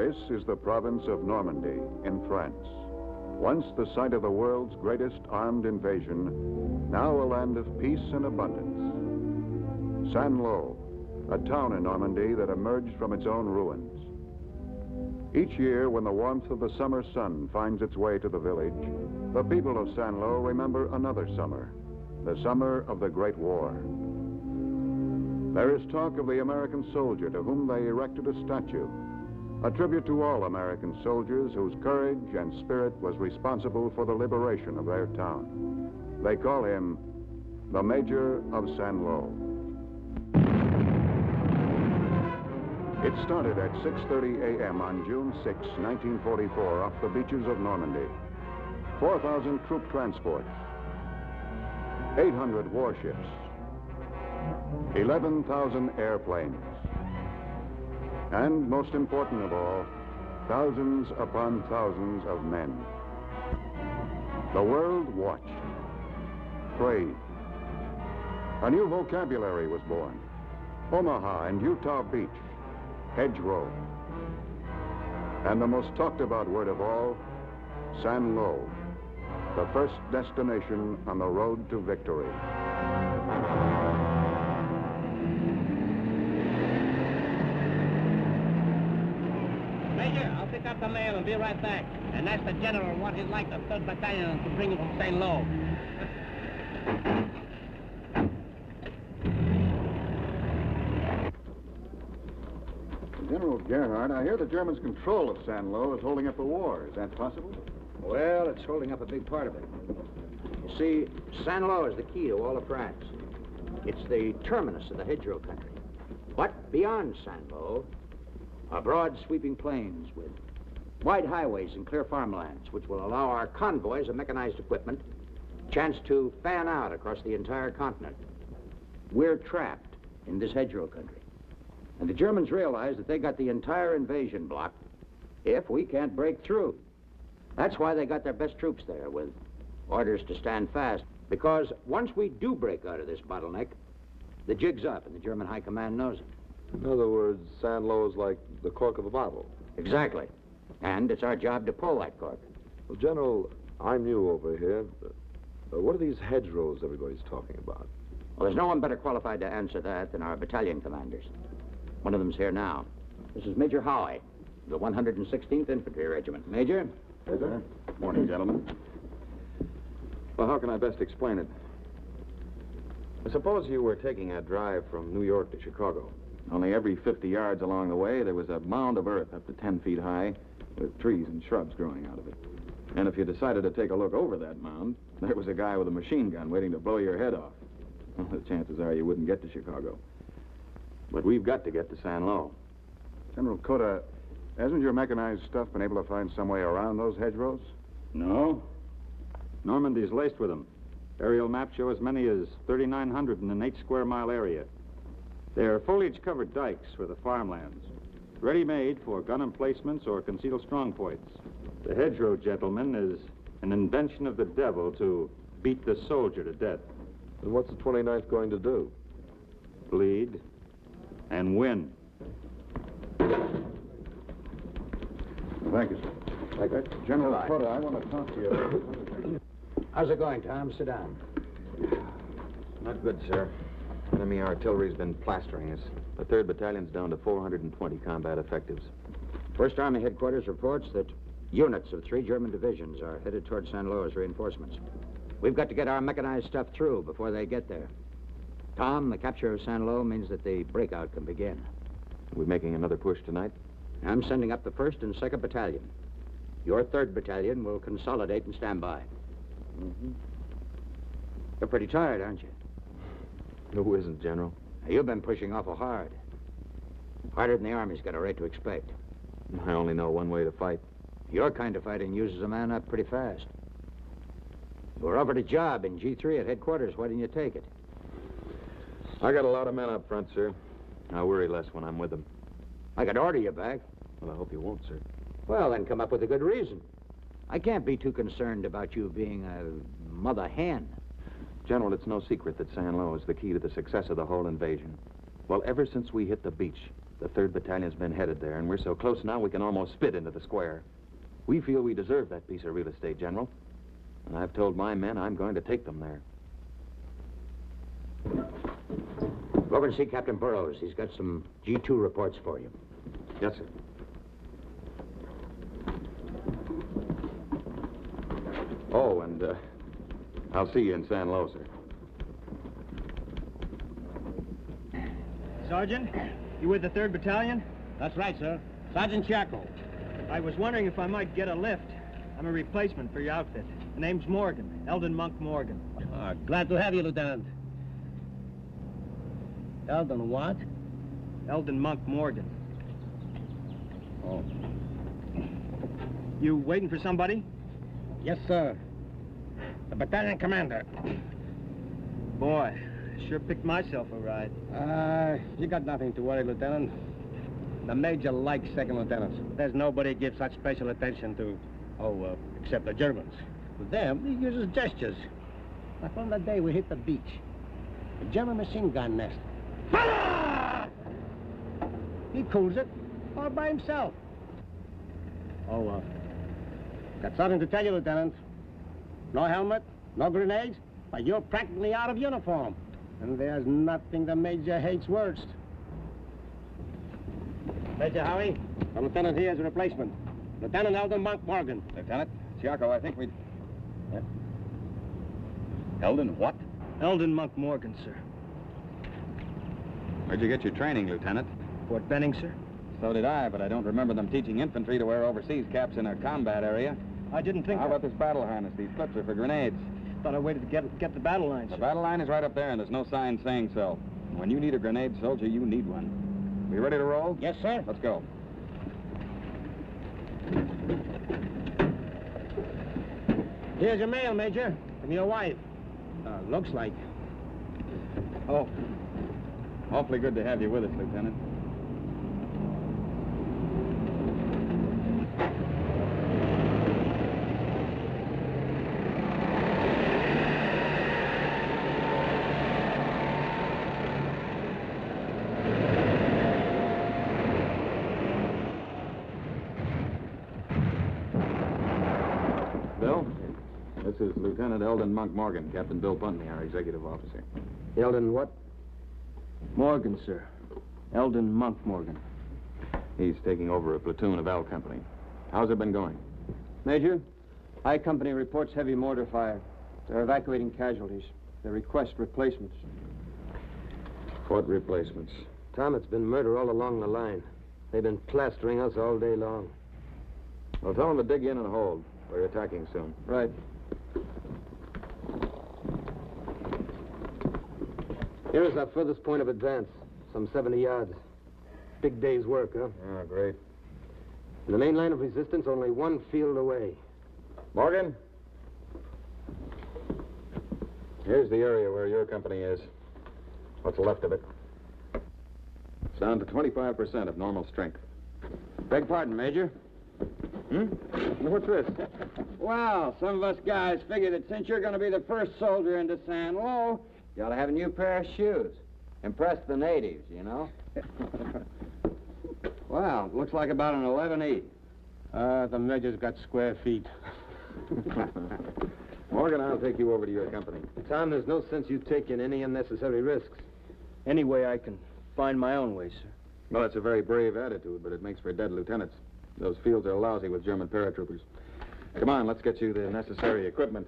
This is the province of Normandy in France. Once the site of the world's greatest armed invasion, now a land of peace and abundance. Saint-Lô, a town in Normandy that emerged from its own ruins. Each year, when the warmth of the summer sun finds its way to the village, the people of Saint-Lô remember another summer, the summer of the Great War. There is talk of the American soldier to whom they erected a statue, a tribute to all American soldiers whose courage and spirit was responsible for the liberation of their town. They call him the Major of Saint-Lô. It started at 6:30 a.m. on June 6, 1944, off the beaches of Normandy. 4,000 troop transports, 800 warships, 11,000 airplanes, and most important of all, thousands upon thousands of men. The world watched, prayed. A new vocabulary was born. Omaha and Utah Beach, hedgerow. And the most talked about word of all, Saint-Lô, the first destination on the road to victory. Major, I'll pick up the mail and be right back. And ask the general what he'd like the 3rd Battalion to bring from Saint-Lô. General Gerhardt, I hear the Germans' control of Saint-Lô is holding up the war. Is that possible? Well, it's holding up a big part of it. You see, Saint-Lô is the key to all of France. It's the terminus of the hedgerow country. But beyond Saint-Lô are broad, sweeping plains with wide highways and clear farmlands, which will allow our convoys of mechanized equipment a chance to fan out across the entire continent. We're trapped in this hedgerow country. And the Germans realize that they got the entire invasion blocked if we can't break through. That's why they got their best troops there with orders to stand fast. Because once we do break out of this bottleneck, the jig's up and the German high command knows it. In other words, Saint-Lô is like the cork of a bottle. Exactly. And it's our job to pull that cork. Well, General, I'm new over here. What are these hedgerows everybody's talking about? Well, there's no one better qualified to answer that than our battalion commanders. One of them's here now. This is Major Howe, the 116th Infantry Regiment. Major? Yes, sir. Morning, gentlemen. Well, how can I best explain it? Suppose you were taking a drive from New York to Chicago. Only every 50 yards along the way, there was a mound of earth up to 10 feet high with trees and shrubs growing out of it. And if you decided to take a look over that mound, there was a guy with a machine gun waiting to blow your head off. Well, the chances are you wouldn't get to Chicago. But we've got to get to Saint-Lô. General Cota, hasn't your mechanized stuff been able to find some way around those hedgerows? No. Normandy's laced with them. Aerial maps show as many as 3,900 in an 8-square-mile area. They're foliage-covered dikes for the farmlands, ready-made for gun emplacements or concealed strong points. The hedgerow, gentlemen, is an invention of the devil to beat the soldier to death. And what's the 29th going to do? Bleed and win. Thank you, sir. Thank you. General Cota, I want to talk to you. How's it going, Tom? Sit down. Not good, sir. Enemy artillery's been plastering us. The 3rd Battalion's down to 420 combat effectives. 1st Army Headquarters reports that units of 3 German divisions are headed toward Saint-Lô as reinforcements. We've got to get our mechanized stuff through before they get there. Tom, the capture of Saint-Lô means that the breakout can begin. Are we making another push tonight? I'm sending up the 1st and 2nd Battalion. Your 3rd Battalion will consolidate and stand by. Mm-hmm. You're pretty tired, aren't you? Who isn't, General? You've been pushing awful hard. Harder than the Army's got a right to expect. I only know one way to fight. Your kind of fighting uses a man up pretty fast. You were offered a job in G3 at headquarters. Why didn't you take it? I got a lot of men up front, sir. I worry less when I'm with them. I could order you back. Well, I hope you won't, sir. Well, then come up with a good reason. I can't be too concerned about you being a mother hen. General, it's no secret that Saint-Lô is the key to the success of the whole invasion. Well, ever since we hit the beach, The 3rd Battalion's been headed there, and we're so close now we can almost spit into the square. We feel we deserve that piece of real estate, General. And I've told my men I'm going to take them there. Go over and see Captain Burroughs. He's got some G2 reports for you. Yes, sir. Oh, and I'll see you in San Lo, sir. Sergeant, you with the 3rd Battalion? That's right, sir. Sergeant Chaco. I was wondering if I might get a lift. I'm a replacement for your outfit. The name's Morgan, Eldon Monk Morgan. Glad to have you, Lieutenant. Eldon what? Eldon Monk Morgan. Oh. You waiting for somebody? Yes, sir. The battalion commander. Boy, sure picked myself a ride. You got nothing to worry, Lieutenant. The Major likes second lieutenants. There's nobody gives such special attention to, except the Germans. With them, he uses gestures. Like on the day we hit the beach. A German machine gun nest. Fire! He cools it all by himself. Got something to tell you, Lieutenant. No helmet, no grenades, but you're practically out of uniform. And there's nothing the Major hates worst. Major Howie, the lieutenant here is a replacement. Lieutenant Eldon Monk Morgan. Lieutenant, Chiaco, I think we'd... Eldon what? Eldon Monk Morgan, sir. Where'd you get your training, Lieutenant? Fort Benning, sir. So did I, but I don't remember them teaching infantry to wear overseas caps in a combat area. I didn't think How about this battle harness? These clips are for grenades. Thought I waited to get the battle line, The sir. battle line is right up there, and there's no sign saying so. When you need a grenade, soldier, you need one. We ready to roll? Yes, sir. Let's go. Here's your mail, Major, from your wife. Looks like. Oh. Awfully good to have you with us, Lieutenant. Bill, this is Lieutenant Eldon Monk Morgan, Captain Bill Putney, our executive officer. Eldon what? Morgan, sir. Eldon Monk Morgan. He's taking over a platoon of L Company. How's it been going? Major, I Company reports heavy mortar fire. They're evacuating casualties. They request replacements. What replacements? Tom, it's been murder all along the line. They've been plastering us all day long. Well, tell them to dig in and hold. We're attacking soon. Right. Here is our furthest point of advance, some 70 yards. Big day's work, huh? Oh, great. And the main line of resistance only one field away. Morgan? Here's the area where your company is. What's left of it? It's down to 25% of normal strength. Beg pardon, Major. What's this? Well, some of us guys figure that since you're going to be the first soldier into San Lo, you ought to have a new pair of shoes. Impress the natives, you know? Well, looks like about an 11E. The Major's got square feet. Morgan, I'll take you over to your company. Tom, there's no sense you taking any unnecessary risks. Any way I can find my own way, sir. Well, that's a very brave attitude, but it makes for dead lieutenants. Those fields are lousy with German paratroopers. Come on, let's get you the necessary equipment.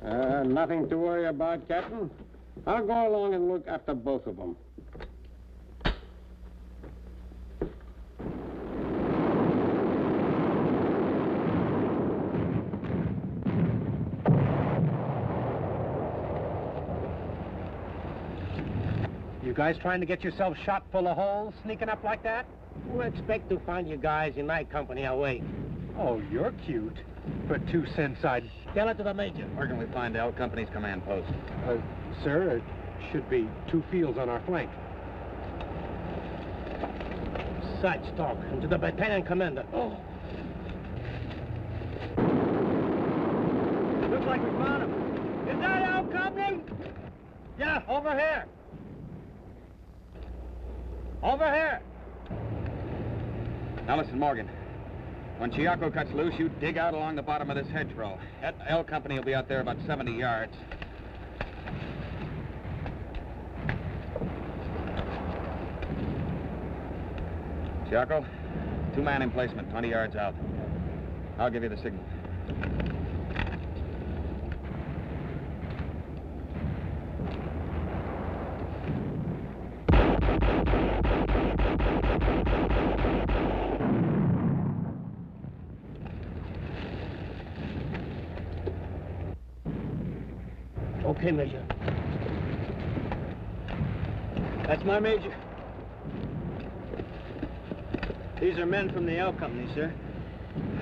Nothing to worry about, Captain. I'll go along and look after both of them. You guys trying to get yourself shot full of holes, sneaking up like that? We expect to find you guys in my company away. Oh, you're cute. For 2 cents, I'd... Tell it to the Major. Where can we find L Company's command post? Sir, it should be 2 fields on our flank. Such talk. And to the battalion commander. Oh. Looks like we found him. Is that L Company? Yeah, over here. Over here. Now listen, Morgan. When Chiaco cuts loose, you dig out along the bottom of this hedgerow. L Company will be out there about 70 yards. Chiaco, 2-man emplacement, 20 yards out. I'll give you the signal. Okay, Major. That's my Major. These are men from the L Company, sir.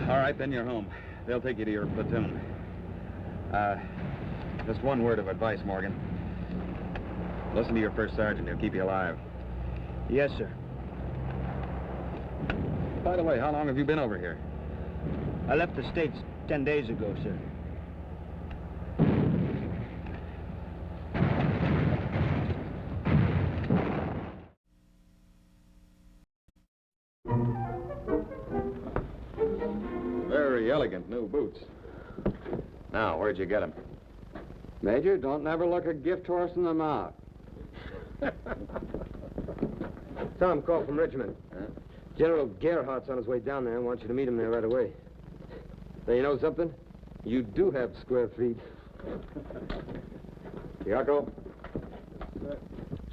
All right, then you're home. They'll take you to your platoon. Just one word of advice, Morgan. Listen to your first sergeant. He'll keep you alive. Yes, sir. By the way, how long have you been over here? I left the States 10 days ago, sir. Very elegant new boots. Now, where'd you get them? Major, don't never look a gift horse in the mouth. Tom called from Richmond. Huh? General Gerhardt's on his way down there and wants you to meet him there right away. Now, you know something? You do have square feet. Chiaco?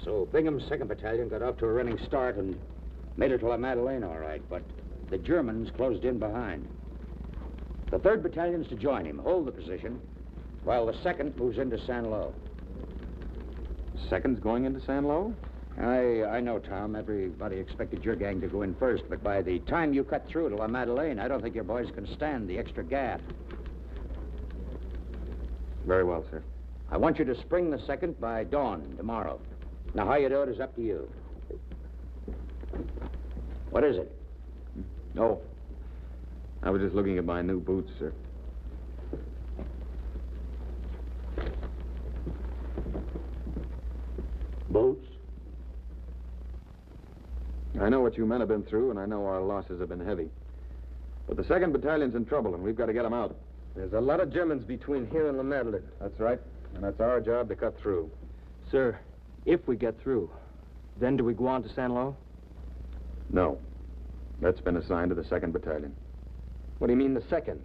So Bingham's 2nd Battalion got off to a running start and made it to La Madeleine all right, but the Germans closed in behind. The 3rd Battalion's to join him, hold the position, while the 2nd moves into San Lo. Second's going into San Lo? I know, Tom. Everybody expected your gang to go in first, but by the time you cut through to La Madeleine, I don't think your boys can stand the extra gap. Very well, sir. I want you to spring the 2nd by dawn tomorrow. Now, how you do it is up to you. What is it? Oh, I was just looking at my new boots, sir. Boots? I know what you men have been through, and I know our losses have been heavy. But the 2nd Battalion's in trouble, and we've got to get them out. There's a lot of Germans between here and La Madeleine. That's right, and that's our job to cut through. Sir, if we get through, then do we go on to San Lo? No. That's been assigned to the 2nd Battalion. What do you mean the 2nd?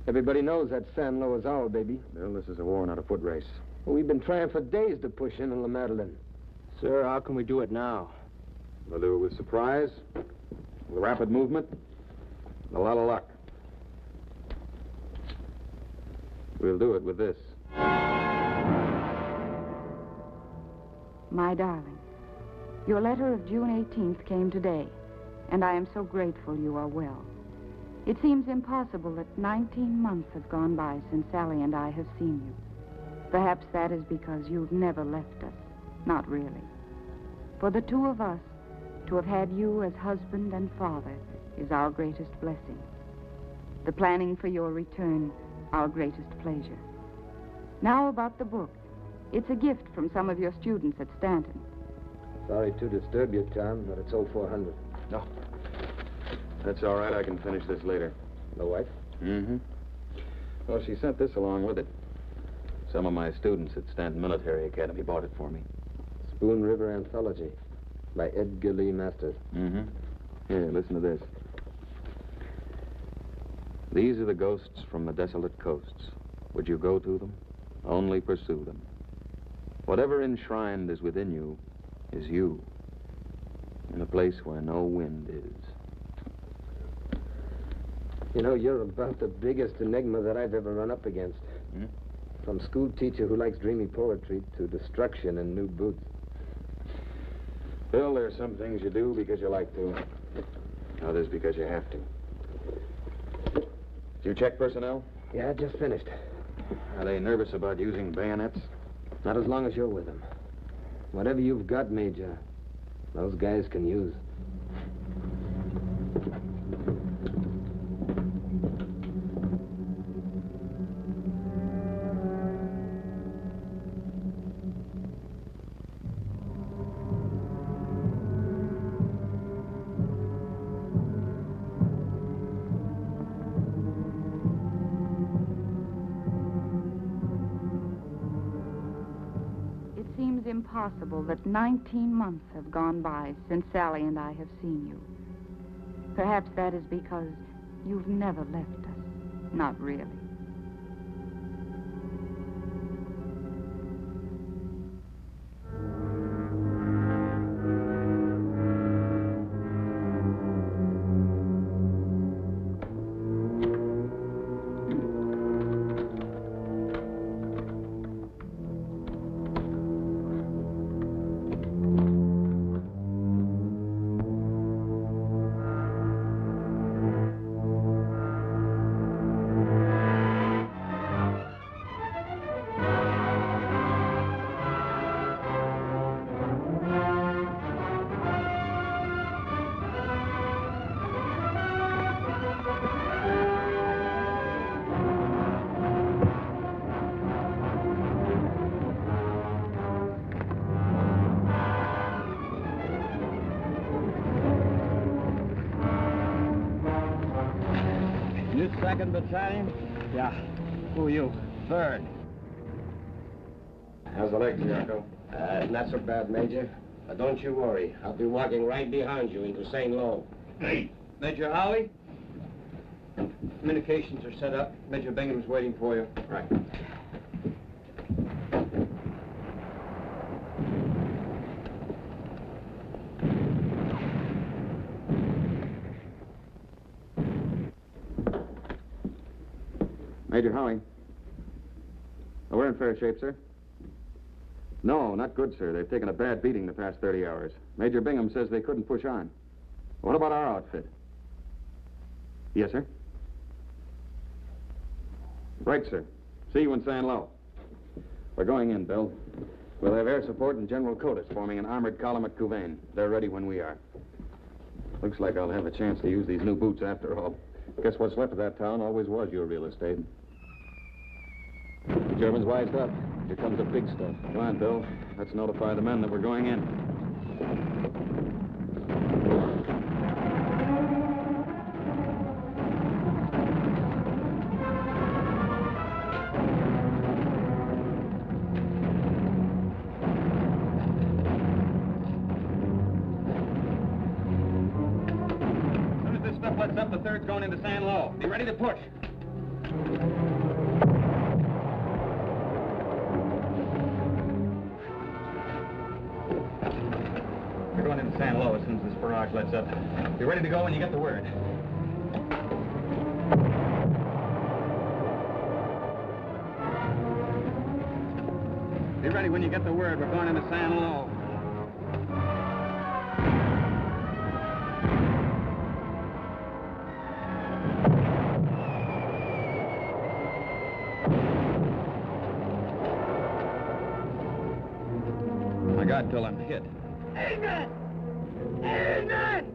Everybody knows that San Lo is our baby. Bill, this is a war, not a foot race. Well, we've been trying for days to push in La Madeleine. Sir, how can we do it now? We'll do it with surprise, with rapid movement, and a lot of luck. We'll do it with this. My darling, your letter of June 18th came today, and I am so grateful you are well. It seems impossible that 19 months have gone by since Sally and I have seen you. Perhaps that is because you've never left us. Not really. For the two of us, to have had you as husband and father is our greatest blessing. The planning for your return, our greatest pleasure. Now about the book. It's a gift from some of your students at Stanton. Sorry to disturb you, Tom, but it's 0400. No. That's all right. I can finish this later. The wife? Mm-hmm. Well, she sent this along with it. Some of my students at Stanton Military Academy bought it for me. Spoon River Anthology by Edgar Lee Masters. Mm-hmm. Here, listen to this. These are the ghosts from the desolate coasts. Would you go to them? Only pursue them. Whatever enshrined is within you is you, in a place where no wind is. You know, you're about the biggest enigma that I've ever run up against. Hmm? From school teacher who likes dreamy poetry to destruction and new boots. Bill, there's some things you do because you like to. Others because you have to. Did you check personnel? Yeah, just finished. Are they nervous about using bayonets? Not as long as you're with them. Whatever you've got, Major, those guys can use. impossible that 19 months have gone by since Sally and I have seen you. Perhaps that is because you've never left us. Not really. You 2nd Battalion? Yeah. Who are you? 3rd. How's the leg, Jocko? Not so bad, Major. But don't you worry. I'll be walking right behind you into St. Lo. Hey, Major Howie? Communications are set up. Major Bingham's waiting for you. Right. Major Howie. Oh, we're in fair shape, sir. No, not good, sir. They've taken a bad beating the past 30 hours. Major Bingham says they couldn't push on. What about our outfit? Yes, sir. Right, sir. See you in San Lo. We're going in, Bill. We'll have air support and General Cotis forming an armored column at Couvain. They're ready when we are. Looks like I'll have a chance to use these new boots after all. Guess what's left of that town always was your real estate. The Germans wised up. Here comes the big stuff. Come on, Bill. Let's notify the men that we're going in. As soon as this stuff lets up, the 3rd's going into San Lo. Be ready to push. We're going into San Lo as soon as this barrage lets up. Be ready to go when you get the word. Be ready when you get the word. We're going into San Lo. My God, Bill, I'm hit. Amen! Amen!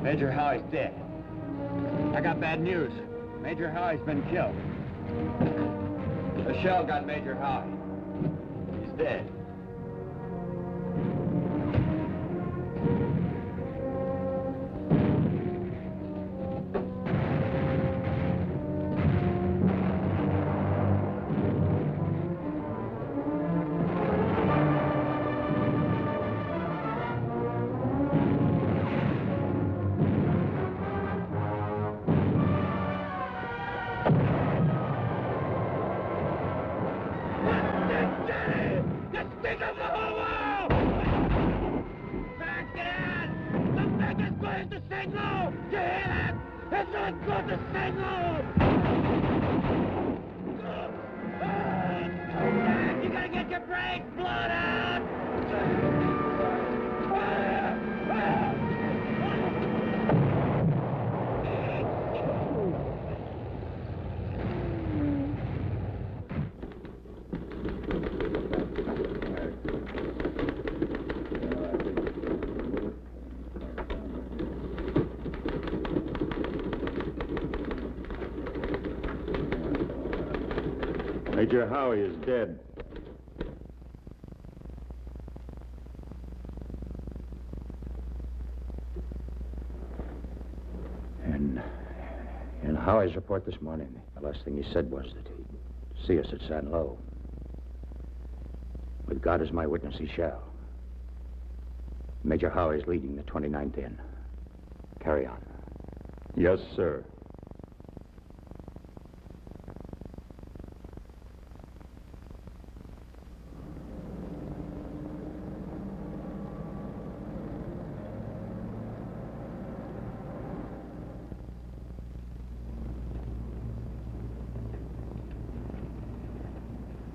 Major Howie's dead. I got bad news. Major Howie's been killed. The shell got Major Howie. He's dead. Major Howie is dead. In Howie's report this morning, the last thing he said was that he'd see us at San Lo. With God as my witness, he shall. Major Howie's leading the 29th in. Carry on. Yes, sir.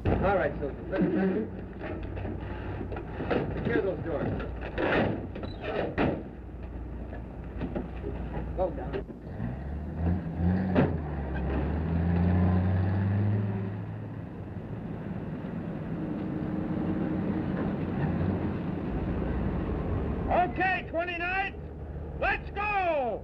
All right, Silver. Secure those doors. Go down. Okay, 29th, let's go!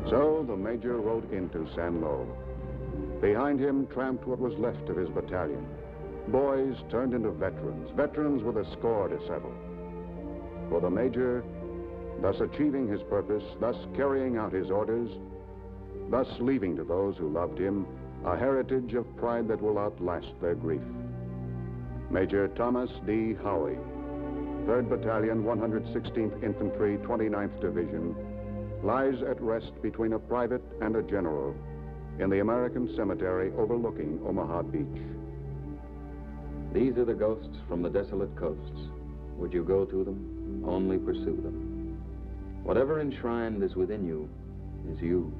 So the major rode into San Lo. Behind him tramped what was left of his battalion. Boys turned into veterans, veterans with a score to settle. For the major, thus achieving his purpose, thus carrying out his orders, thus leaving to those who loved him a heritage of pride that will outlast their grief. Major Thomas D. Howie, 3rd Battalion, 116th Infantry, 29th Division, lies at rest between a private and a general in the American cemetery overlooking Omaha Beach. These are the ghosts from the desolate coasts. Would you go to them? Only pursue them. Whatever enshrined is within you is you.